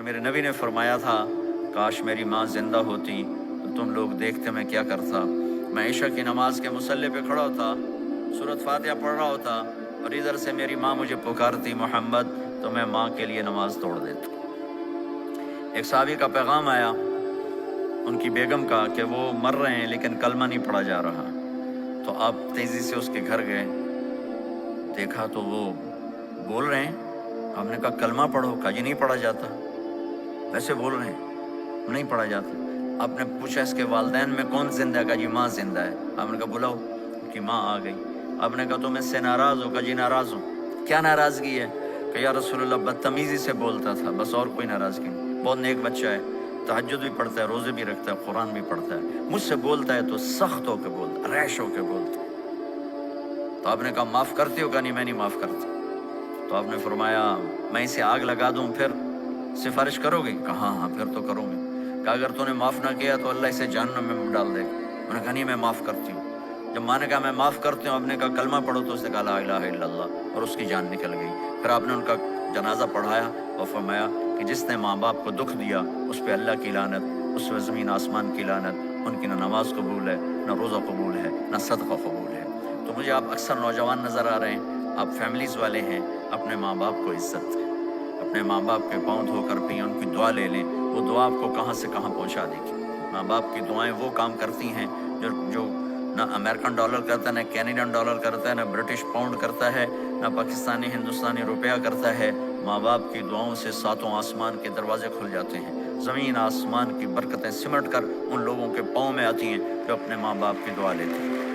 لیکن میرے نبی نے فرمایا تھا کاش میری ماں زندہ ہوتی تو تم لوگ دیکھتے میں کیا کرتا۔ میں عشاء کی نماز کے مصلی پہ کھڑا ہوتا، سورۃ فاتحہ پڑھ رہا ہوتا اور ادھر سے میری ماں مجھے پکارتی محمد، تو میں ماں کے لیے نماز توڑ دیتا۔ ایک صحابی کا پیغام آیا ان کی بیگم کا کہ وہ مر رہے ہیں لیکن کلمہ نہیں پڑھا جا رہا، تو آپ تیزی سے اس کے گھر گئے، دیکھا تو وہ بول رہے ہیں۔ آپ نے کہا کلمہ پڑھو، کہا جی نہیں پڑھا جاتا، ویسے بول رہے ہیں نہیں پڑھا جاتا۔ آپ نے پوچھا اس کے والدین میں کون زندہ ہے؟ کہا جی ماں زندہ ہے۔ آپ نے کہا بلاؤ، کہ ماں آ گئی۔ آپ نے کہا تم اس سے ناراض ہو؟ کہا جی ناراض ہوں۔ کیا ناراضگی ہے؟ کہ یا رسول اللہ بدتمیزی سے بولتا تھا، بس اور کوئی ناراضگی نہیں، بہت نیک بچہ ہے، تہجد بھی پڑھتا ہے، روزے بھی رکھتا ہے، قرآن بھی پڑھتا ہے، مجھ سے بولتا ہے تو سخت ہو کے بولتا ہے، ریش ہو کے بولتا ہے۔ تو آپ نے کہا معاف کرتے ہو؟ کہا نہیں میں نہیں معاف کرتا۔ تو آپ نے فرمایا میں اسے آگ لگا دوں پھر سفارش کرو گے؟ کہا ہاں پھر تو کروں گی۔ کہا اگر تو نے معاف نہ کیا تو اللہ اسے جہنم میں ڈال دے گا۔ انہوں نے کہا نہیں میں معاف کرتی ہوں۔ جب ماں نے کہا میں معاف کرتی ہوں، آپ نے کہا کلمہ پڑھو، تو اس نے کہا لا الہ الا اللہ، اور اس کی جان نکل گئی۔ پھر آپ نے ان کا جنازہ پڑھایا اور فرمایا کہ جس نے ماں باپ کو دکھ دیا اس پہ اللہ کی لعنت، اس پہ زمین آسمان کی لعنت، ان کی نہ نماز قبول ہے، نہ روزہ قبول ہے، نہ صدقہ قبول ہے۔ تو مجھے آپ اکثر نوجوان نظر آ رہے ہیں، آپ فیملیز والے ہیں، اپنے ماں باپ کو عزت دیں، اپنے ماں باپ کے پاؤں دھو کر پئیں، ان کی دعا لے لیں، وہ دعا آپ کو کہاں سے کہاں پہنچا دے گی۔ ماں باپ کی دعائیں وہ کام کرتی ہیں جو نہ امریکن ڈالر کرتا ہے، نہ کینیڈین ڈالر کرتا ہے، نہ برٹش پاؤنڈ کرتا ہے، نہ پاکستانی ہندوستانی روپیہ کرتا ہے۔ ماں باپ کی دعاؤں سے ساتوں آسمان کے دروازے کھل جاتے ہیں، زمین آسمان کی برکتیں سمٹ کر ان لوگوں کے پاؤں میں آتی ہیں جو اپنے ماں باپ کی دعا لیتے ہیں۔